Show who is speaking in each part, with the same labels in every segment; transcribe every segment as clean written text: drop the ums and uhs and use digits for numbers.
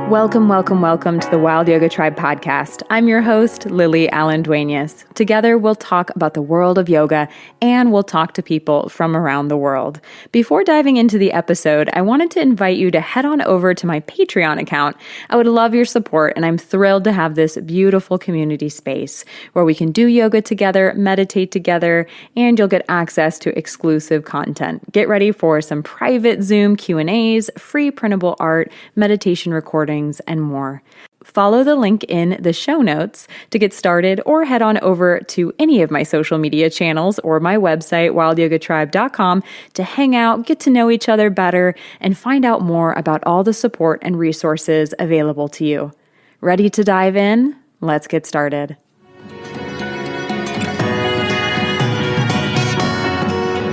Speaker 1: Welcome, welcome, welcome to the Wild Yoga Tribe podcast. I'm your host, Lily Allen Duenas. Together, we'll talk about the world of yoga and we'll talk to people from around the world. Before diving into the episode, I wanted to invite you to head on over to my Patreon account. I would love your support, and I'm thrilled to have this beautiful community space where we can do yoga together, meditate together, and you'll get access to exclusive content. Get ready for some private Zoom Q&As, free printable art, meditation recordings, and more. Follow the link in the show notes to get started, or head on over to any of my social media channels or my website, wildyogatribe.com, to hang out, get to know each other better, and find out more about all the support and resources available to you. Ready to dive in? Let's get started.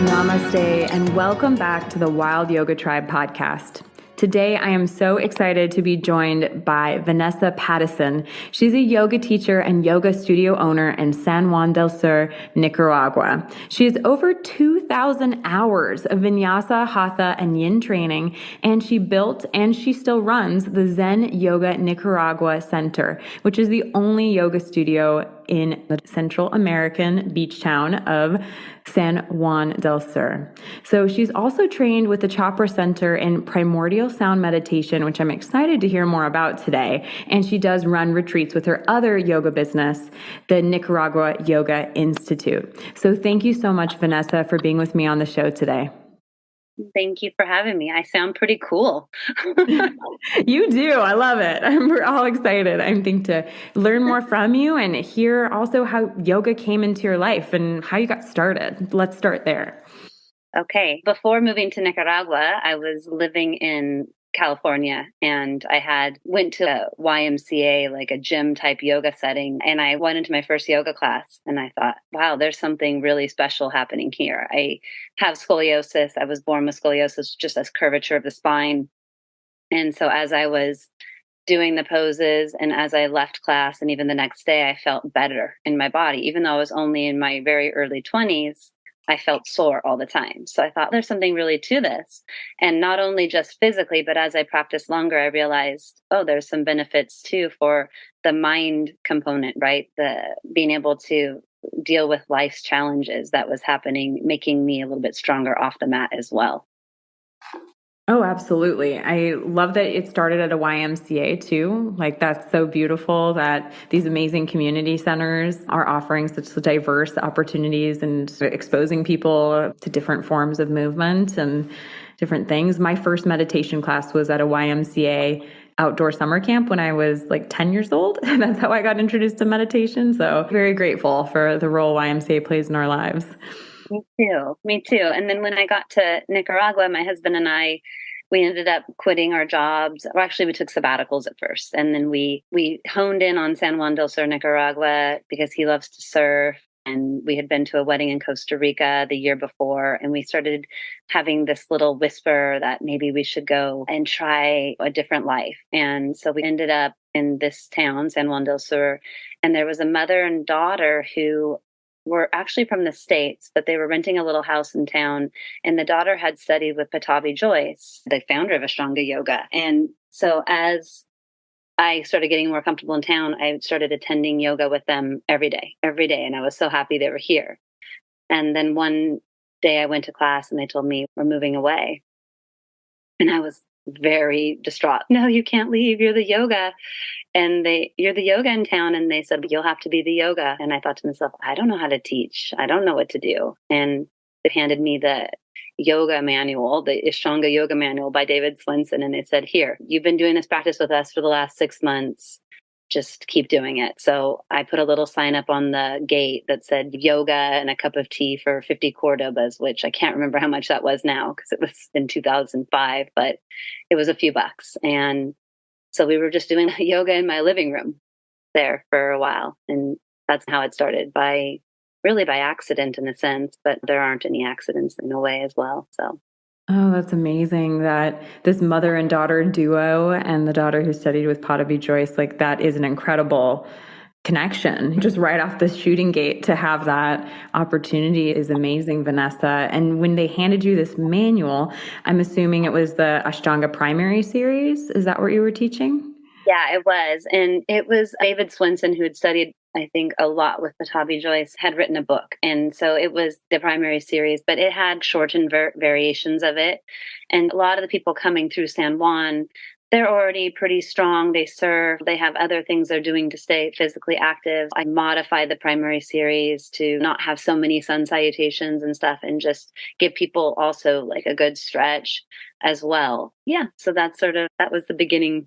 Speaker 1: Namaste, and welcome back to the Wild Yoga Tribe podcast. Today, I am so excited to be joined by Vanessa Pattison. She's a yoga teacher and yoga studio owner in San Juan del Sur, Nicaragua. She has over 2,000 hours of vinyasa, hatha, and yin training, and she built and she still runs the Zen Yoga Nicaragua Center, which is the only yoga studio in the Central American beach town of San Juan del Sur. So she's also trained with the Chopra Center in primordial sound meditation, which I'm excited to hear more about today. And she does run retreats with her other yoga business, the Nicaragua Yoga Institute. So thank you so much, Vanessa, for being with me on the show today.
Speaker 2: Thank you for having me. I sound pretty cool.
Speaker 1: You do. I love it. We're all excited, I think, to learn more from you and hear also how yoga came into your life and how you got started. Let's start there.
Speaker 2: Okay. Before moving to Nicaragua, I was living in California, and I went to a YMCA, like a gym type yoga setting. And I went into my first yoga class and I thought, wow, there's something really special happening here. I have scoliosis. I was born with scoliosis, just as curvature of the spine. And so as I was doing the poses and as I left class and even the next day, I felt better in my body. Even though I was only in my very early 20s, I felt sore all the time. So I thought there's something really to this. And not only just physically, but as I practiced longer, I realized, oh, there's some benefits too for the mind component, right? The being able to deal with life's challenges that was happening, making me a little bit stronger off the mat as well.
Speaker 1: Oh, absolutely. I love that it started at a YMCA too. Like, that's so beautiful that these amazing community centers are offering such diverse opportunities and exposing people to different forms of movement and different things. My first meditation class was at a YMCA outdoor summer camp when I was like 10 years old. That's how I got introduced to meditation. So very grateful for the role YMCA plays in our lives.
Speaker 2: Me too. And then when I got to Nicaragua, my husband and we ended up quitting our jobs. Well, actually, we took sabbaticals at first. And then we honed in on San Juan del Sur, Nicaragua, because he loves to surf. And we had been to a wedding in Costa Rica the year before. And we started having this little whisper that maybe we should go and try a different life. And so we ended up in this town, San Juan del Sur. And there was a mother and daughter who were actually from the States, but they were renting a little house in town. And the daughter had studied with Patabi Joyce, the founder of Ashtanga Yoga. And so as I started getting more comfortable in town, I started attending yoga with them every day. And I was so happy they were here. And then one day I went to class and they told me, we're moving away. And I was very distraught. No, you can't leave. You're the yoga. And you're the yoga in town. And they said, but you'll have to be the yoga. And I thought to myself, I don't know how to teach. I don't know what to do. And they handed me the yoga manual, the Ashtanga Yoga Manual by David Swenson. And it said, here, you've been doing this practice with us for the last 6 months. Just keep doing it. So I put a little sign up on the gate that said yoga and a cup of tea for 50 Cordobas, which I can't remember how much that was now because it was in 2005, but it was a few bucks. And so we were just doing yoga in my living room there for a while. And that's how it started, by accident in a sense, but there aren't any accidents in a way as well. So.
Speaker 1: Oh, that's amazing that this mother and daughter duo and the daughter who studied with Patabi Joyce, like that is an incredible connection just right off the shooting gate. To have that opportunity is amazing, Vanessa. And when they handed you this manual, I'm assuming it was the Ashtanga primary series. Is that what you were teaching?
Speaker 2: Yeah, it was. And it was David Swinson, who had studied, I think, a lot with Patabi Joyce, had written a book. And so it was the primary series, but it had shortened variations of it. And a lot of the people coming through San Juan, they're already pretty strong. They serve, they have other things they're doing to stay physically active. I modified the primary series to not have so many sun salutations and stuff, and just give people also like a good stretch as well. Yeah. So that was the beginning.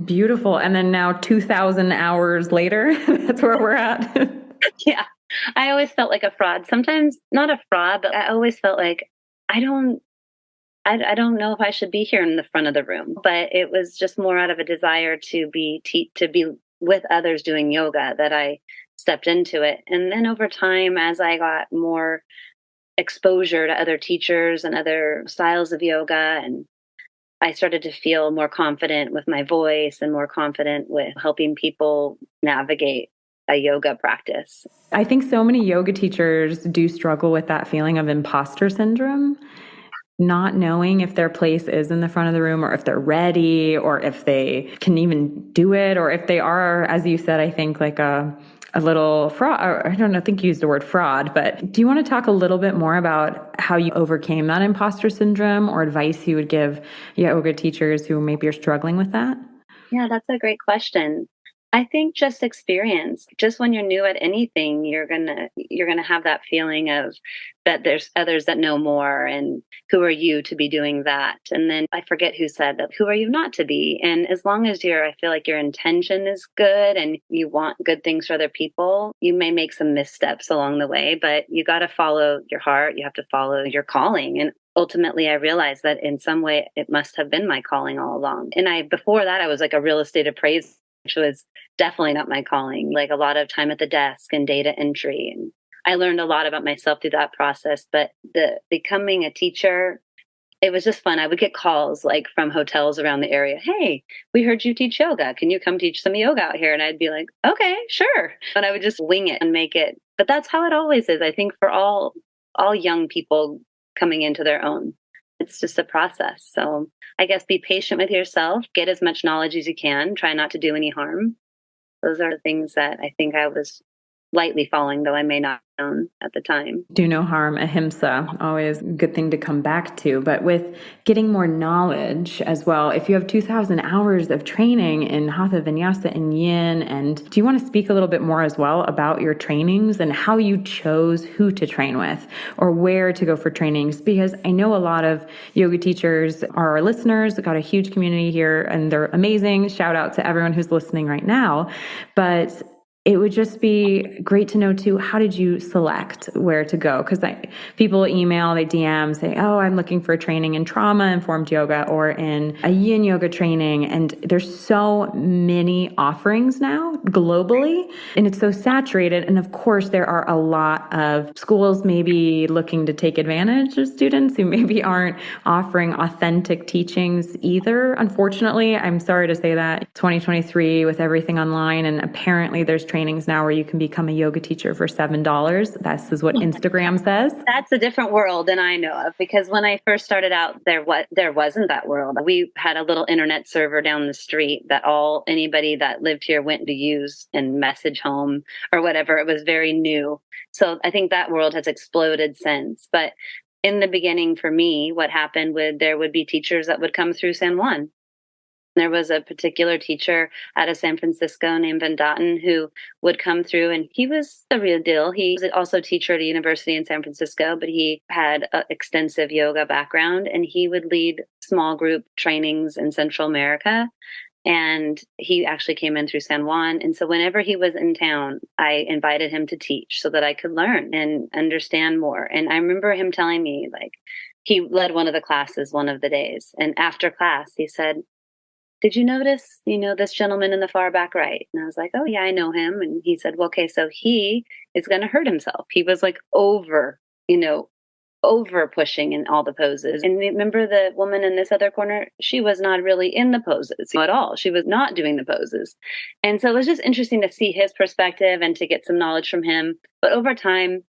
Speaker 1: Beautiful. And then now 2,000 hours later, that's where we're at.
Speaker 2: Yeah. I always felt like a fraud. Sometimes not a fraud, but I always felt like I don't I don't know if I should be here in the front of the room. But it was just more out of a desire to be with others doing yoga that I stepped into it. And then over time, as I got more exposure to other teachers and other styles of yoga, and I started to feel more confident with my voice and more confident with helping people navigate a yoga practice.
Speaker 1: I think so many yoga teachers do struggle with that feeling of imposter syndrome, not knowing if their place is in the front of the room, or if they're ready, or if they can even do it, or if they are, as you said, I think like a little fraud, or I don't know, I think you used the word fraud, but do you want to talk a little bit more about how you overcame that imposter syndrome, or advice you would give yoga teachers who maybe are struggling with that?
Speaker 2: Yeah, that's a great question. I think just experience. Just when you're new at anything, you're gonna have that feeling of that there's others that know more, and who are you to be doing that? And then I forget who said that, who are you not to be? And as long as I feel like your intention is good and you want good things for other people, you may make some missteps along the way, but you got to follow your heart. You have to follow your calling. And ultimately I realized that in some way it must have been my calling all along. And before that I was like a real estate appraiser, which was definitely not my calling, like a lot of time at the desk and data entry. And I learned a lot about myself through that process. But the becoming a teacher, it was just fun. I would get calls like from hotels around the area. Hey, we heard you teach yoga. Can you come teach some yoga out here? And I'd be like, okay, sure. And I would just wing it and make it. But that's how it always is. I think for all young people coming into their own, it's just a process. So I guess be patient with yourself, get as much knowledge as you can, try not to do any harm. Those are the things that I think I was lightly following, though I may not have known at the time.
Speaker 1: Do no harm, ahimsa, always a good thing to come back to. But with getting more knowledge as well, if you have 2,000 hours of training in Hatha Vinyasa and Yin, and do you want to speak a little bit more as well about your trainings and how you chose who to train with or where to go for trainings? Because I know a lot of yoga teachers are our listeners. We've got a huge community here and they're amazing. Shout out to everyone who's listening right now. But it would just be great to know too, how did you select where to go? Because people email, they DM, say, oh, I'm looking for training in trauma-informed yoga or in a yin yoga training. And there's so many offerings now globally, and it's so saturated. And of course, there are a lot of schools maybe looking to take advantage of students who maybe aren't offering authentic teachings either. Unfortunately, I'm sorry to say that 2023 with everything online, and apparently there's trainings now where you can become a yoga teacher for $7. This is what Instagram says.
Speaker 2: That's a different world than I know of, because when I first started out, there wasn't that world. We had a little internet server down the street that anybody that lived here went to use and message home or whatever. It was very new. So I think that world has exploded since. But in the beginning, for me, what happened there would be teachers that would come through San Juan. There was a particular teacher out of San Francisco named Vandatten who would come through, and he was the real deal. He was also a teacher at a university in San Francisco, but he had an extensive yoga background, and he would lead small group trainings in Central America. And he actually came in through San Juan. And so whenever he was in town, I invited him to teach so that I could learn and understand more. And I remember him telling me, like, he led one of the classes one of the days. And after class, he said, did you notice, this gentleman in the far back right? And I was like, oh, yeah, I know him. And he said, well, okay, so he is going to hurt himself. He was like over, over pushing in all the poses. And remember the woman in this other corner? She was not really in the poses at all. She was not doing the poses. And so it was just interesting to see his perspective and to get some knowledge from him. But over time,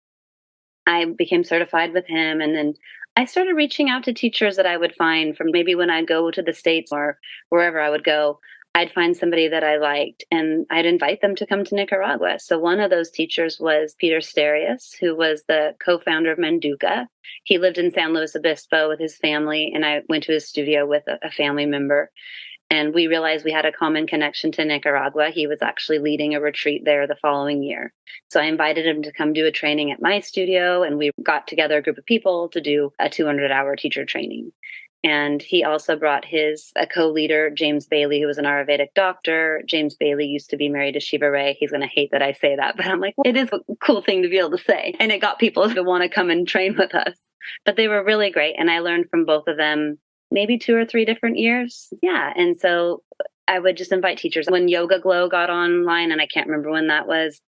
Speaker 2: I became certified with him. And then I started reaching out to teachers that I would find from maybe when I'd go to the States or wherever I would go. I'd find somebody that I liked and I'd invite them to come to Nicaragua. So one of those teachers was Peter Starius, who was the co-founder of Manduca. He lived in San Luis Obispo with his family, and I went to his studio with a family member. And we realized we had a common connection to Nicaragua. He was actually leading a retreat there the following year. So I invited him to come do a training at my studio, and we got together a group of people to do a 200-hour teacher training. And he also brought a co-leader, James Bailey, who was an Ayurvedic doctor. James Bailey used to be married to Shiva Ray. He's going to hate that I say that, but I'm like, well, it is a cool thing to be able to say. And it got people to want to come and train with us. But they were really great. And I learned from both of them maybe 2 or 3 different years. Yeah. And so I would just invite teachers. When Yoga Glow got online, and I can't remember when that was,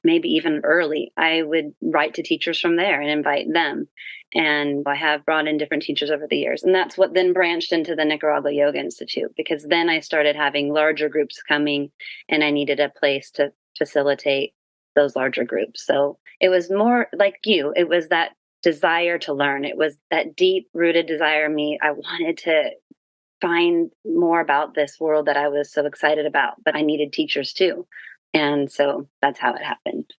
Speaker 2: maybe even early, I would write to teachers from there and invite them. And I have brought in different teachers over the years. And that's what then branched into the Nicaragua Yoga Institute, because then I started having larger groups coming and I needed a place to facilitate those larger groups. So it was more like you, it was that desire to learn. It was that deep rooted desire in me. I wanted to find more about this world that I was so excited about, but I needed teachers too. And so that's how it happened.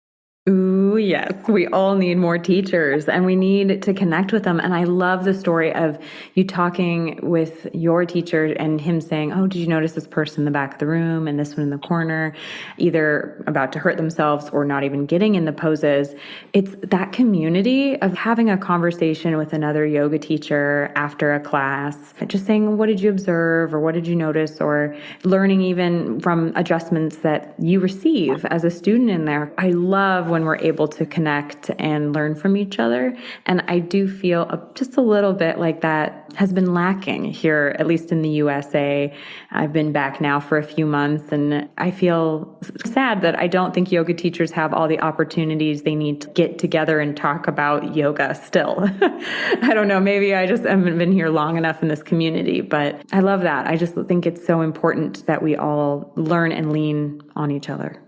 Speaker 1: Ooh, yes. We all need more teachers and we need to connect with them. And I love the story of you talking with your teacher and him saying, oh, did you notice this person in the back of the room and this one in the corner, either about to hurt themselves or not even getting in the poses. It's that community of having a conversation with another yoga teacher after a class, just saying, what did you observe or what did you notice, or learning even from adjustments that you receive as a student in there. I love when we're able to connect and learn from each other. And I do feel just a little bit like that has been lacking here, at least in the USA. I've been back now for a few months, and I feel sad that I don't think yoga teachers have all the opportunities they need to get together and talk about yoga still. I don't know, maybe I just haven't been here long enough in this community, but I love that. I just think it's so important that we all learn and lean on each other.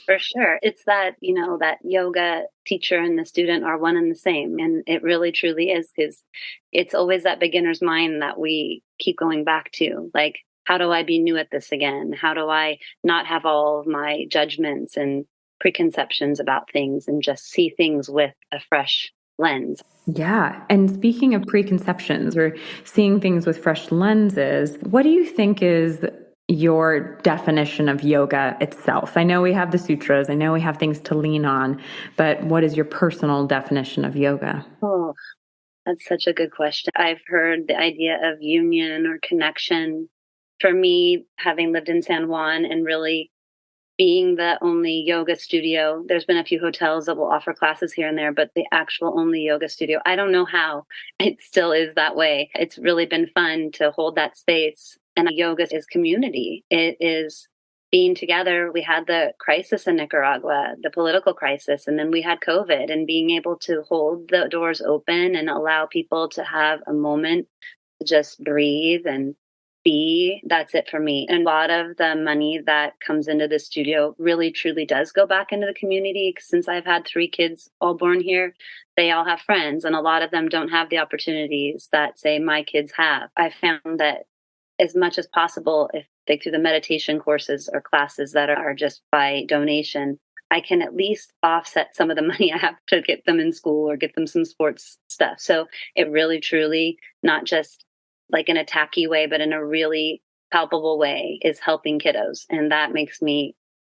Speaker 2: For sure. It's that, that yoga teacher and the student are one and the same. And it really truly is, because it's always that beginner's mind that we keep going back to. Like, how do I be new at this again? How do I not have all of my judgments and preconceptions about things and just see things with a fresh lens?
Speaker 1: Yeah. And speaking of preconceptions or seeing things with fresh lenses, what do you think is your definition of yoga itself? I know we have the sutras, I know we have things to lean on, but what is your personal definition of yoga?
Speaker 2: Oh, that's such a good question. I've heard the idea of union or connection. For me, having lived in San Juan and really being the only yoga studio, there's been a few hotels that will offer classes here and there, but the actual only yoga studio, I don't know how it still is that way. It's really been fun to hold that space. And yoga is community. It is being together. We had the crisis in Nicaragua, the political crisis, and then we had COVID, and being able to hold the doors open and allow people to have a moment to just breathe and be. That's it for me. And a lot of the money that comes into the studio really truly does go back into the community. Since I've had 3 kids all born here, they all have friends, and a lot of them don't have the opportunities that, say, my kids have. I found that as much as possible, if they do the meditation courses or classes that are just by donation, I can at least offset some of the money I have to get them in school or get them some sports stuff. So it really, truly, not just like in a tacky way, but in a really palpable way, is helping kiddos. And that makes me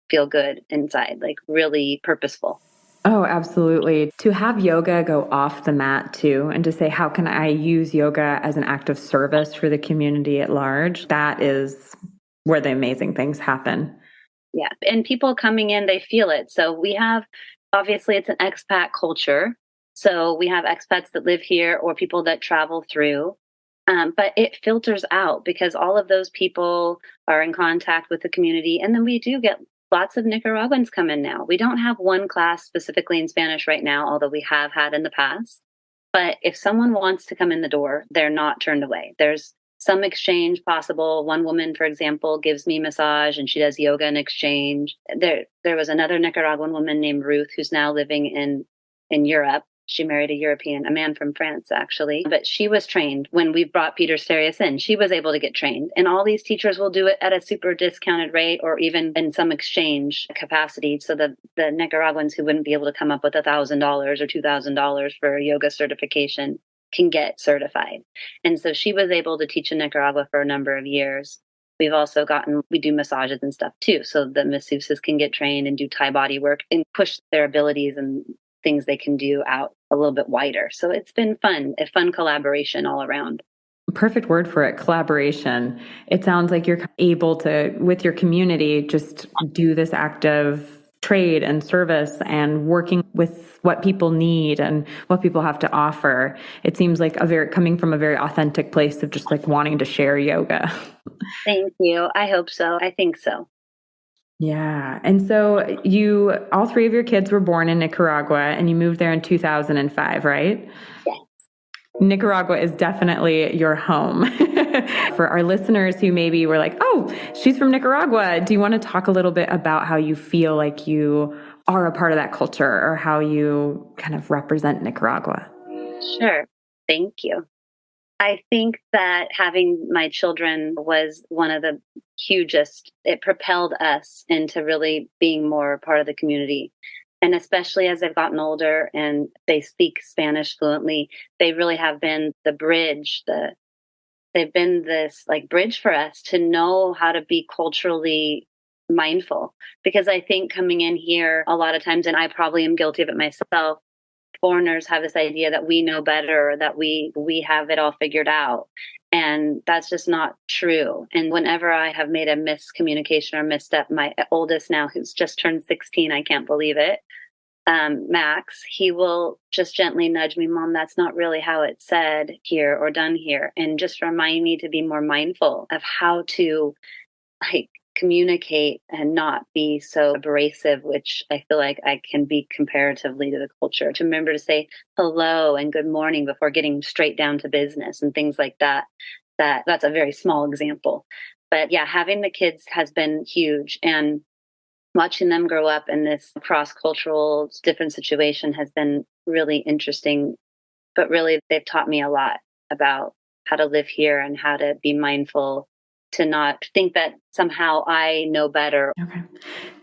Speaker 2: feel good inside, like really purposeful.
Speaker 1: Oh, absolutely. To have yoga go off the mat too, and to say, how can I use yoga as an act of service for the community at large? That is where the amazing things happen.
Speaker 2: Yeah. And people coming in, they feel it. So we have, obviously, it's an expat culture. So we have expats that live here or people that travel through. But it filters out because all of those people are in contact with the community. And then we do get lots of Nicaraguans come in now. We don't have one class specifically in Spanish right now, although we have had in the past. But if someone wants to come in the door, they're not turned away. There's some exchange possible. One woman, for example, gives me massage and she does yoga in exchange. There was another Nicaraguan woman named Ruth who's now living in Europe. She married a man from France, actually. But she was trained when we brought Peter Sterius in. She was able to get trained. And all these teachers will do it at a super discounted rate or even in some exchange capacity. So the Nicaraguans who wouldn't be able to come up with $1,000 or $2,000 for a yoga certification can get certified. And so she was able to teach in Nicaragua for a number of years. We do massages and stuff too. So the masseuses can get trained and do Thai body work and push their abilities and things they can do out a little bit wider. So it's been a fun collaboration all around.
Speaker 1: Perfect word for it, collaboration. It sounds like you're able to, with your community, just do this act of trade and service and working with what people need and what people have to offer. It seems like coming from a very authentic place of just like wanting to share yoga.
Speaker 2: Thank you. I hope so. I think so.
Speaker 1: Yeah. And so all three of your kids were born in Nicaragua and you moved there in 2005, right?
Speaker 2: Yes.
Speaker 1: Nicaragua is definitely your home. For our listeners who maybe were like, oh, she's from Nicaragua. Do you want to talk a little bit about how you feel like you are a part of that culture or how you kind of represent Nicaragua?
Speaker 2: Sure. Thank you. I think that having my children was one of the hugest. It propelled us into really being more part of the community. And especially as they've gotten older and they speak Spanish fluently, they really have been the bridge. They've been this like bridge for us to know how to be culturally mindful. Because I think coming in here a lot of times, and I probably am guilty of it myself, foreigners have this idea that we know better, that we have it all figured out. And that's just not true. And whenever I have made a miscommunication or misstep, my oldest now, who's just turned 16, I can't believe it, Max, he will just gently nudge me, Mom, that's not really how it's said here or done here. And just remind me to be more mindful of how to communicate and not be so abrasive, which I feel like I can be comparatively to the culture. To remember to say hello and good morning before getting straight down to business and things like that. That's a very small example. But yeah, having the kids has been huge, and watching them grow up in this cross-cultural different situation has been really interesting. But really, they've taught me a lot about how to live here and how to be mindful, to not think that somehow I know better.
Speaker 1: Okay.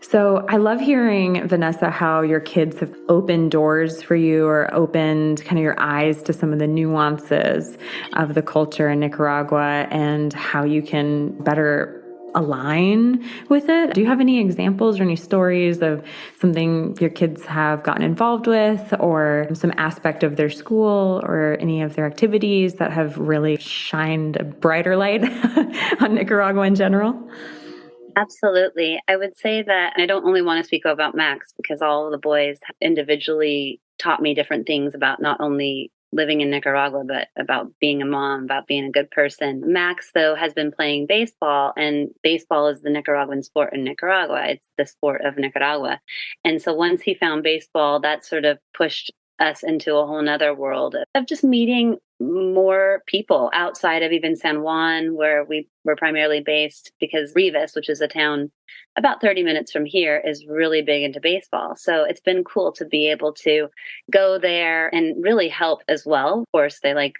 Speaker 1: So I love hearing, Vanessa, how your kids have opened doors for you or opened kind of your eyes to some of the nuances of the culture in Nicaragua and how you can better align with it. Do you have any examples or any stories of something your kids have gotten involved with or some aspect of their school or any of their activities that have really shined a brighter light on Nicaragua in general?
Speaker 2: Absolutely. I would say that I don't only want to speak about Max, because all of the boys individually taught me different things about not only living in Nicaragua, but about being a mom, about being a good person. Max, though, has been playing baseball, and baseball is the Nicaraguan sport in Nicaragua. It's the sport of Nicaragua. And so once he found baseball, that sort of pushed us into a whole nother world of just meeting more people outside of even San Juan, where we were primarily based, because Rivas, which is a town about 30 minutes from here, is really big into baseball. So it's been cool to be able to go there and really help as well. Of course, I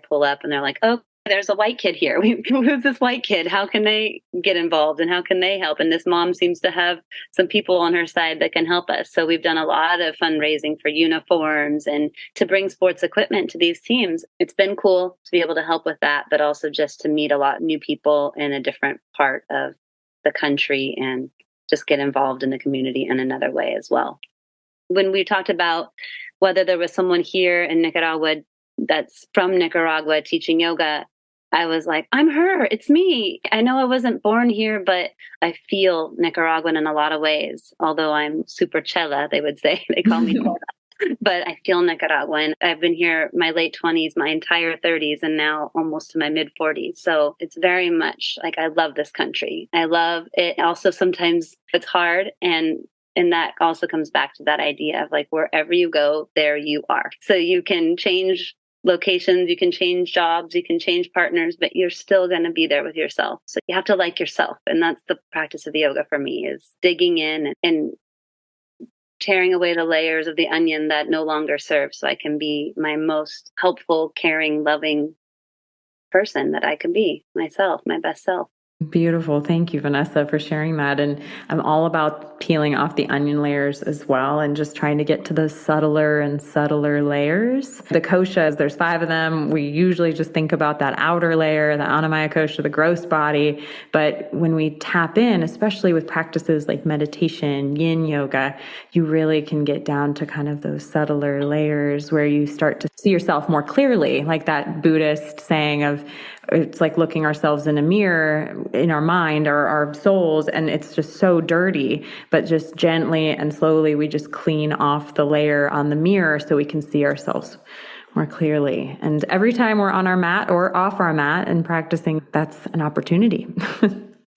Speaker 2: pull up and they're like, oh, there's a white kid here. Who's this white kid? How can they get involved and how can they help? And this mom seems to have some people on her side that can help us. So we've done a lot of fundraising for uniforms and to bring sports equipment to these teams. It's been cool to be able to help with that, but also just to meet a lot of new people in a different part of the country and just get involved in the community in another way as well. When we talked about whether there was someone here in Nicaragua that's from Nicaragua teaching yoga, I was like, I'm her. It's me. I know I wasn't born here, but I feel Nicaraguan in a lot of ways. Although I'm super chela, they would say. They call me chela. But I feel Nicaraguan. I've been here my late 20s, my entire 30s, and now almost to my mid 40s. So it's very much like I love this country. I love it. Also, sometimes it's hard. And that also comes back to that idea of like, wherever you go, there you are. So you can change locations, you can change jobs, you can change partners, but you're still going to be there with yourself. So you have to like yourself. And that's the practice of the yoga for me, is digging in and tearing away the layers of the onion that no longer serve, so I can be my most helpful, caring, loving person that I can be, myself, my best self.
Speaker 1: Beautiful. Thank you, Vanessa, for sharing that. And I'm all about peeling off the onion layers as well and just trying to get to those subtler and subtler layers. The koshas, there's 5 of them. We usually just think about that outer layer, the Annamaya kosha, the gross body. But when we tap in, especially with practices like meditation, yin yoga, you really can get down to kind of those subtler layers where you start to see yourself more clearly, like that Buddhist saying of, it's like looking ourselves in a mirror in our mind or our souls, and it's just so dirty, but just gently and slowly we just clean off the layer on the mirror so we can see ourselves more clearly. And every time we're on our mat or off our mat and practicing, that's an opportunity.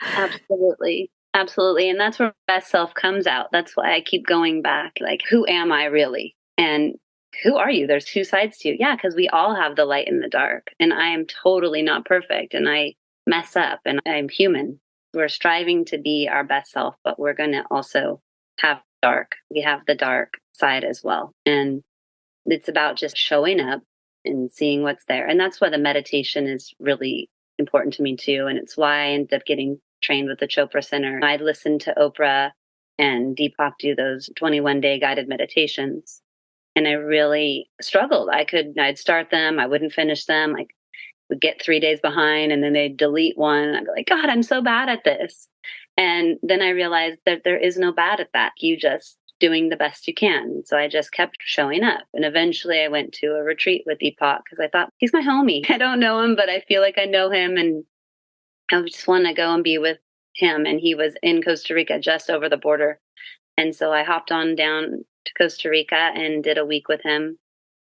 Speaker 2: Absolutely. Absolutely. And that's where best self comes out. That's why I keep going back. Like, who am I really? And who are you? There's 2 sides to you. Yeah, because we all have the light and the dark. And I am totally not perfect. And I mess up and I'm human. We're striving to be our best self, but we're going to also have dark. We have the dark side as well. And it's about just showing up and seeing what's there. And that's why the meditation is really important to me too. And it's why I ended up getting trained with the Chopra Center. I'd listen to Oprah and Deepak do those 21-day guided meditations. And I really struggled. I'd start them. I wouldn't finish them. I would get 3 days behind and then they'd delete one. And I'd be like, God, I'm so bad at this. And then I realized that there is no bad at that. You just doing the best you can. So I just kept showing up. And eventually I went to a retreat with Deepak because I thought, he's my homie. I don't know him, but I feel like I know him. And I just want to go and be with him. And he was in Costa Rica, just over the border. And so I hopped on down to Costa Rica and did a week with him.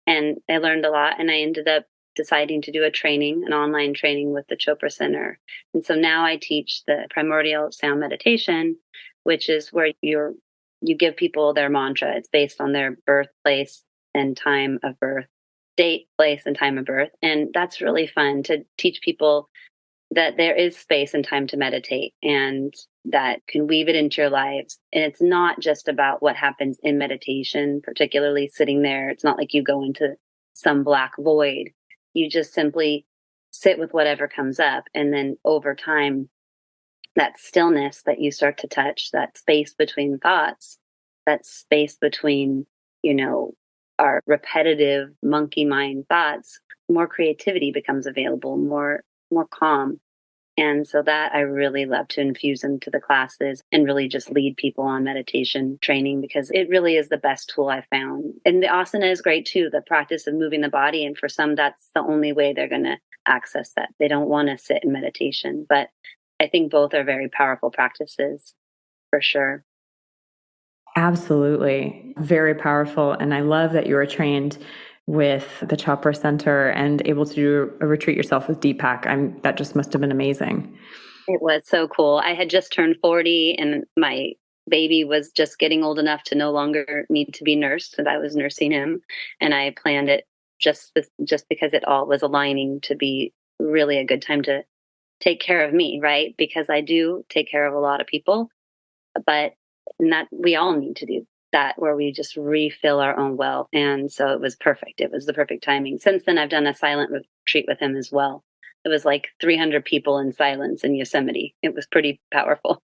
Speaker 2: And I learned a lot. And I ended up deciding to do an online training with the Chopra Center. And so now I teach the primordial sound meditation, which is where you give people their mantra. It's based on their birthplace and time of birth, date, place, and time of birth. And that's really fun to teach people that there is space and time to meditate, and that can weave it into your lives. And it's not just about what happens in meditation, particularly sitting there. It's not like you go into some black void. You just simply sit with whatever comes up. And then over time, that stillness that you start to touch, that space between thoughts, that space between, our repetitive monkey mind thoughts, more creativity becomes available, more calm. And so that I really love to infuse into the classes and really just lead people on meditation training, because it really is the best tool I found. And the asana is great too, the practice of moving the body. And for some, that's the only way they're going to access that. They don't want to sit in meditation, but I think both are very powerful practices for sure.
Speaker 1: Absolutely. Very powerful. And I love that you were trained with the Chopra Center and able to do a retreat yourself with Deepak. That just must have been amazing.
Speaker 2: It was so cool. I had just turned 40 and my baby was just getting old enough to no longer need to be nursed, and I was nursing him. And I planned it just because it all was aligning to be really a good time to take care of me, right? Because I do take care of a lot of people, but that we all need to do that, where we just refill our own well. And so it was perfect. It was the perfect timing. Since then, I've done a silent retreat with him as well. It was like 300 people in silence in Yosemite. It was pretty powerful.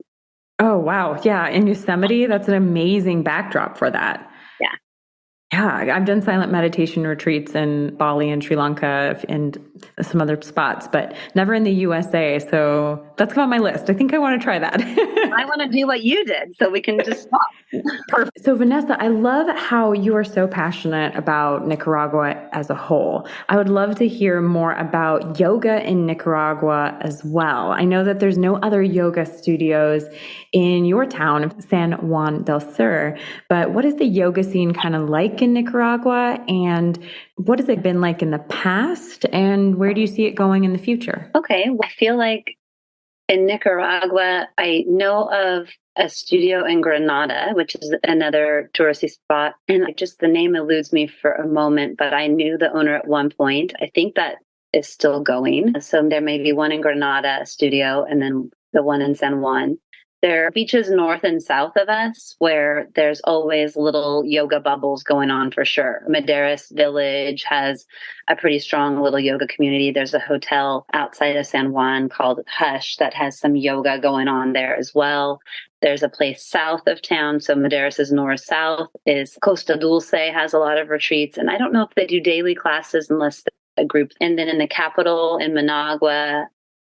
Speaker 1: Oh, wow. Yeah. In Yosemite, that's an amazing backdrop for that.
Speaker 2: Yeah.
Speaker 1: Yeah, I've done silent meditation retreats in Bali and Sri Lanka and some other spots, but never in the USA. So that's on my list. I think I want to try that.
Speaker 2: I want to do what you did, so we can just talk.
Speaker 1: Perfect. So Vanessa, I love how you are so passionate about Nicaragua as a whole. I would love to hear more about yoga in Nicaragua as well. I know that there's no other yoga studios in your town of San Juan del Sur, but what is the yoga scene kind of like in Nicaragua, and what has it been like in the past, and where do you see it going in the future?
Speaker 2: Okay. I feel like in Nicaragua, I know of a studio in Granada, which is another touristy spot. And just the name eludes me for a moment, but I knew the owner at one point. I think that is still going. So there may be one in Granada studio and then the one in San Juan. There are beaches north and south of us where there's always little yoga bubbles going on for sure. Madeiras Village has a pretty strong little yoga community. There's a hotel outside of San Juan called Hush that has some yoga going on there as well. There's a place south of town. So Madeiras is north-south, is Costa Dulce has a lot of retreats. And I don't know if they do daily classes unless a group. And then in the capital in Managua,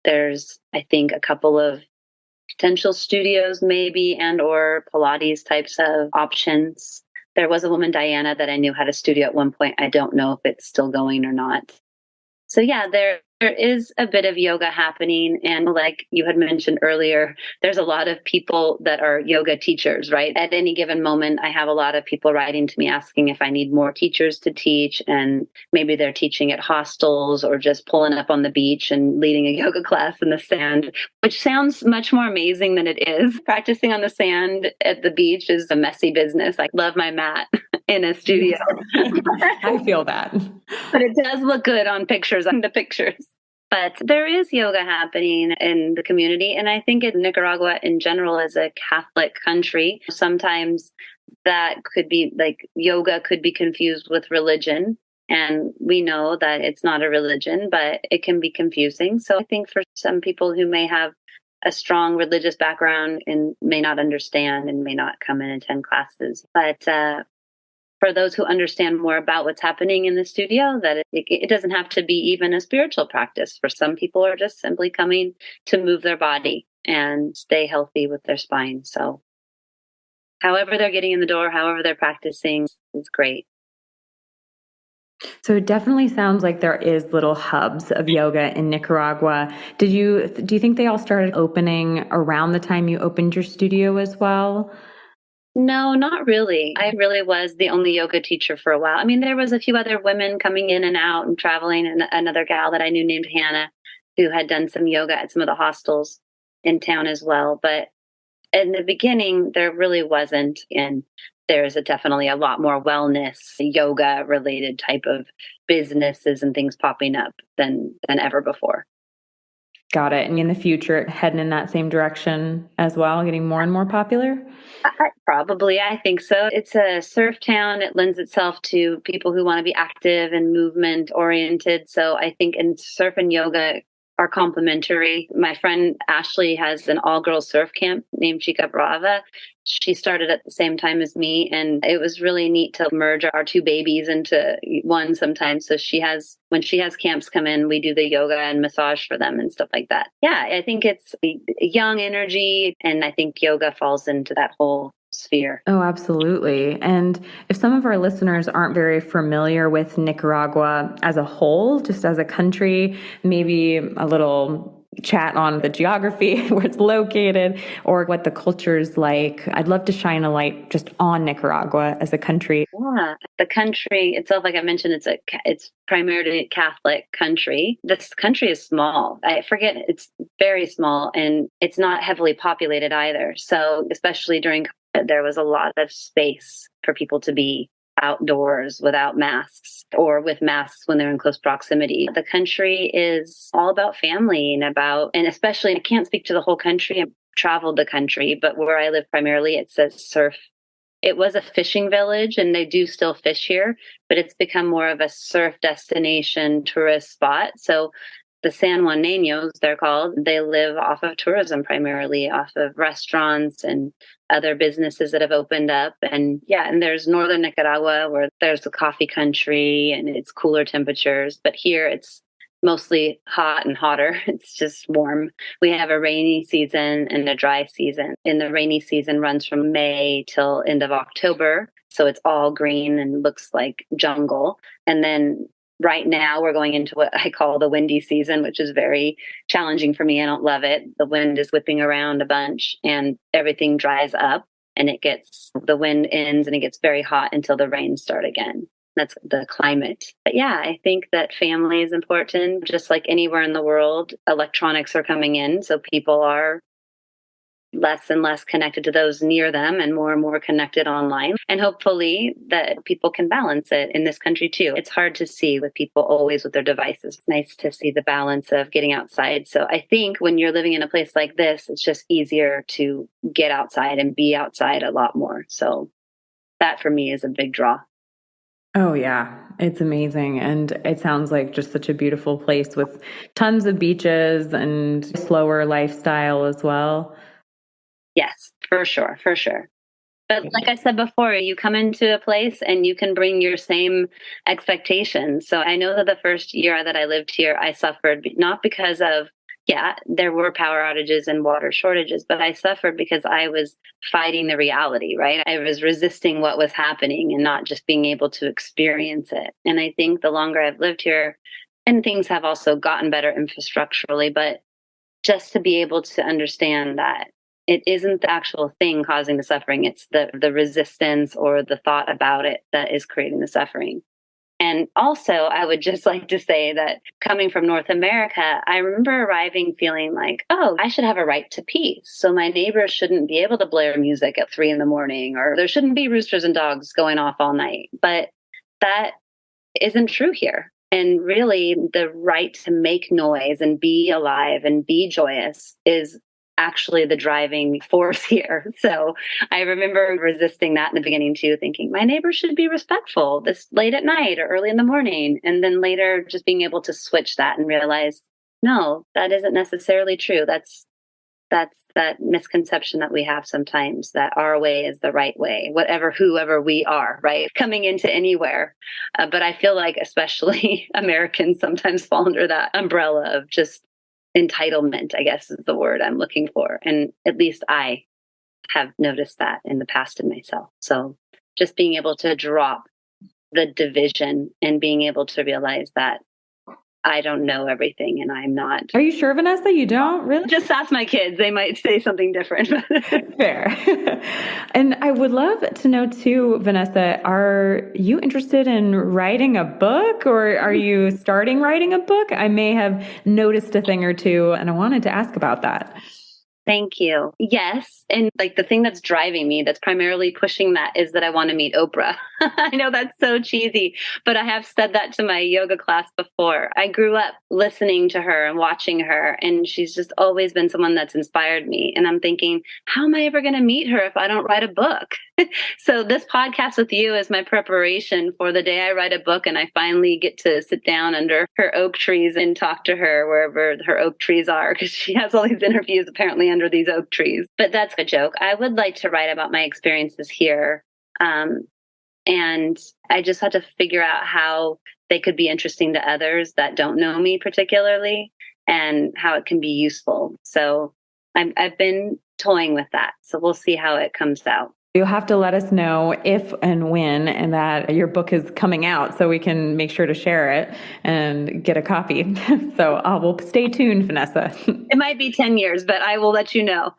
Speaker 2: there's, I think, a couple of potential studios maybe and or Pilates types of options. There was a woman, Diana, that I knew had a studio at one point. I don't know if it's still going or not. So yeah, there is a bit of yoga happening. And like you had mentioned earlier, there's a lot of people that are yoga teachers, right? At any given moment, I have a lot of people writing to me asking if I need more teachers to teach. And maybe they're teaching at hostels or just pulling up on the beach and leading a yoga class in the sand, which sounds much more amazing than it is. Practicing on the sand at the beach is a messy business. I love my mat in a studio.
Speaker 1: I feel that.
Speaker 2: But it does look good on the pictures. But there is yoga happening in the community. And I think in Nicaragua in general, as a Catholic country, sometimes that could be like yoga could be confused with religion. And we know that it's not a religion, but it can be confusing. So I think for some people who may have a strong religious background and may not understand and may not come and attend classes. But for those who understand more about what's happening in the studio, that it doesn't have to be even a spiritual practice. For some people are just simply coming to move their body and stay healthy with their spine. So however they're getting in the door, however they're practicing is great.
Speaker 1: So it definitely sounds like there is little hubs of yoga in Nicaragua. Do you think they all started opening around the time you opened your studio as well?
Speaker 2: No, not really. I really was the only yoga teacher for a while. I mean, there was a few other women coming in and out and traveling, and another gal that I knew named Hannah who had done some yoga at some of the hostels in town as well. But in the beginning, there really wasn't. And there's definitely a lot more wellness, yoga related type of businesses and things popping up than ever before.
Speaker 1: Got it. And in the future, heading in that same direction as well, getting more and more popular?
Speaker 2: I think so. It's a surf town. It lends itself to people who want to be active and movement oriented. So I think in surf and yoga are complementary. My friend Ashley has an all-girls surf camp named Chica Brava. She started at the same time as me, and it was really neat to merge our two babies into one sometimes. So when she has camps come in, we do the yoga and massage for them and stuff like that. Yeah, I think it's young energy, and I think yoga falls into that whole sphere.
Speaker 1: Oh, absolutely. And if some of our listeners aren't very familiar with Nicaragua as a whole, just as a country, maybe a little chat on the geography, where it's located, or what the culture is like. I'd love to shine a light just on Nicaragua as a country.
Speaker 2: Yeah, the country itself, like I mentioned, it's primarily a Catholic country. This country is small. I forget, it's very small, and it's not heavily populated either. So especially during COVID, there was a lot of space for people to be outdoors without masks or with masks when they're in close proximity. The country is all about family and especially, I can't speak to the whole country. I've traveled the country, but where I live primarily, it says surf. It was a fishing village and they do still fish here, but it's become more of a surf destination tourist spot. So the San Juaneños, they're called, they live off of tourism primarily, off of restaurants and other businesses that have opened up. And yeah, and there's northern Nicaragua where there's the coffee country and it's cooler temperatures. But here it's mostly hot and hotter. It's just warm. We have a rainy season and a dry season. And the rainy season runs from May till end of October. So it's all green and looks like jungle. And then right now we're going into what I call the windy season, which is very challenging for me. I don't love it. The wind is whipping around a bunch and everything dries up and the wind ends and it gets very hot until the rains start again. That's the climate. But yeah, I think that family is important. Just like anywhere in the world, electronics are coming in. So people are less and less connected to those near them and more connected online. And hopefully that people can balance it in this country too. It's hard to see with people always with their devices. It's nice to see the balance of getting outside. So I think when you're living in a place like this, it's just easier to get outside and be outside a lot more. So that for me is a big draw.
Speaker 1: Oh, yeah. It's amazing. And it sounds like just such a beautiful place with tons of beaches and slower lifestyle as well.
Speaker 2: Yes, for sure. For sure. But like I said before, you come into a place and you can bring your same expectations. So I know that the first year that I lived here, I suffered not because of, yeah, there were power outages and water shortages, but I suffered because I was fighting the reality, right? I was resisting what was happening and not just being able to experience it. And I think the longer I've lived here, and things have also gotten better infrastructurally, but just to be able to understand that it isn't the actual thing causing the suffering. It's the resistance or the thought about it that is creating the suffering. And also, I would just like to say that coming from North America, I remember arriving feeling like, oh, I should have a right to peace. So my neighbors shouldn't be able to blare music at 3 a.m, or there shouldn't be roosters and dogs going off all night. But that isn't true here. And really, the right to make noise and be alive and be joyous is actually the driving force here. So I remember resisting that in the beginning too, thinking my neighbors should be respectful this late at night or early in the morning. And then later just being able to switch that and realize, no, that isn't necessarily true. That's that misconception that we have sometimes that our way is the right way, whoever we are, right? Coming into anywhere. But I feel like especially Americans sometimes fall under that umbrella of just entitlement, I guess is the word I'm looking for. And at least I have noticed that in the past in myself. So just being able to drop the division and being able to realize that I don't know everything and I'm not.
Speaker 1: Are you sure, Vanessa? You don't really?
Speaker 2: Just ask my kids. They might say something different.
Speaker 1: Fair. And I would love to know too, Vanessa, are you interested in writing a book or are you starting writing a book? I may have noticed a thing or two and I wanted to ask about that.
Speaker 2: Thank you. Yes. And like the thing that's driving me, that's primarily pushing that is that I want to meet Oprah. I know that's so cheesy, but I have said that to my yoga class before. I grew up listening to her and watching her, and she's just always been someone that's inspired me. And I'm thinking, how am I ever going to meet her if I don't write a book? So this podcast with you is my preparation for the day I write a book and I finally get to sit down under her oak trees and talk to her wherever her oak trees are, because she has all these interviews apparently under these oak trees. But that's a joke. I would like to write about my experiences here. And I just had to figure out how they could be interesting to others that don't know me particularly and how it can be useful. So I've been toying with that. So we'll see how it comes out.
Speaker 1: You'll have to let us know if and when and that your book is coming out so we can make sure to share it and get a copy. So we'll stay tuned, Vanessa.
Speaker 2: It might be 10 years, but I will let you know.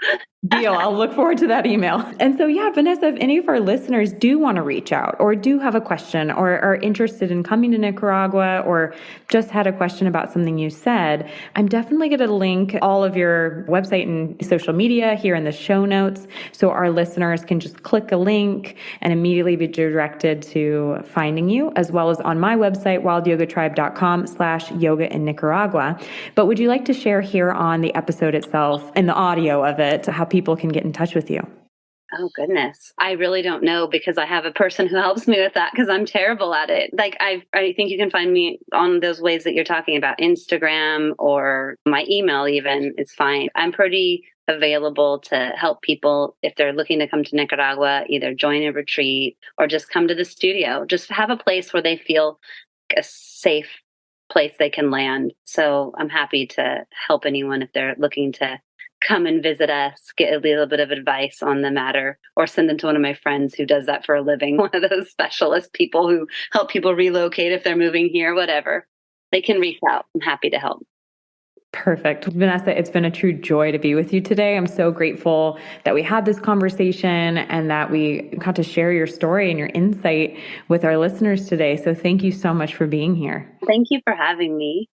Speaker 1: Deal. I'll look forward to that email. And so, yeah, Vanessa, if any of our listeners do want to reach out or do have a question or are interested in coming to Nicaragua or just had a question about something you said, I'm definitely going to link all of your website and social media here in the show notes so our listeners can just click a link and immediately be directed to finding you, as well as on my website, wildyogatribe.com/yoga in Nicaragua. But would you like to share here on the episode itself and the audio of it, how people can get in touch with you?
Speaker 2: Oh, goodness. I really don't know because I have a person who helps me with that because I'm terrible at it. Like, I think you can find me on those ways that you're talking about, Instagram or my email even. It's fine. I'm pretty available to help people if they're looking to come to Nicaragua, either join a retreat or just come to the studio. Just have a place where they feel a safe place they can land. So I'm happy to help anyone if they're looking to come and visit us, get a little bit of advice on the matter, or send them to one of my friends who does that for a living, one of those specialist people who help people relocate if they're moving here, whatever. They can reach out. I'm happy to help.
Speaker 1: Perfect. Vanessa, it's been a true joy to be with you today. I'm so grateful that we had this conversation and that we got to share your story and your insight with our listeners today. So thank you so much for being here.
Speaker 2: Thank you for having me.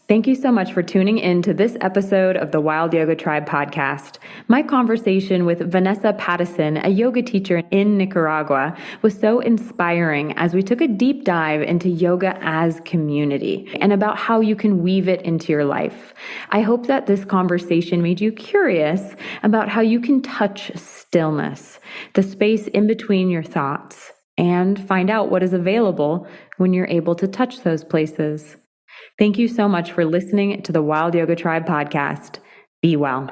Speaker 1: Thank you so much for tuning in to this episode of the Wild Yoga Tribe podcast. My conversation with Vanessa Pattison, a yoga teacher in Nicaragua, was so inspiring as we took a deep dive into yoga as community and about how you can weave it into your life. I hope that this conversation made you curious about how you can touch stillness, the space in between your thoughts, and find out what is available when you're able to touch those places. Thank you so much for listening to the Wild Yoga Tribe podcast. Be well.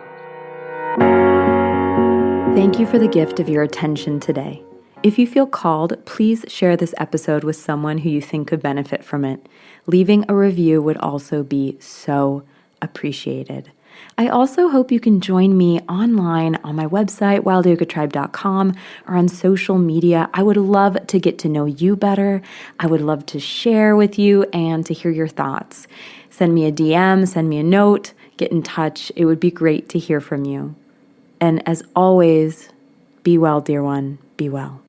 Speaker 1: Thank you for the gift of your attention today. If you feel called, please share this episode with someone who you think could benefit from it. Leaving a review would also be so appreciated. I also hope you can join me online on my website, wildyogatribe.com, or on social media. I would love to get to know you better. I would love to share with you and to hear your thoughts. Send me a DM, send me a note, get in touch. It would be great to hear from you. And as always, be well, dear one, be well.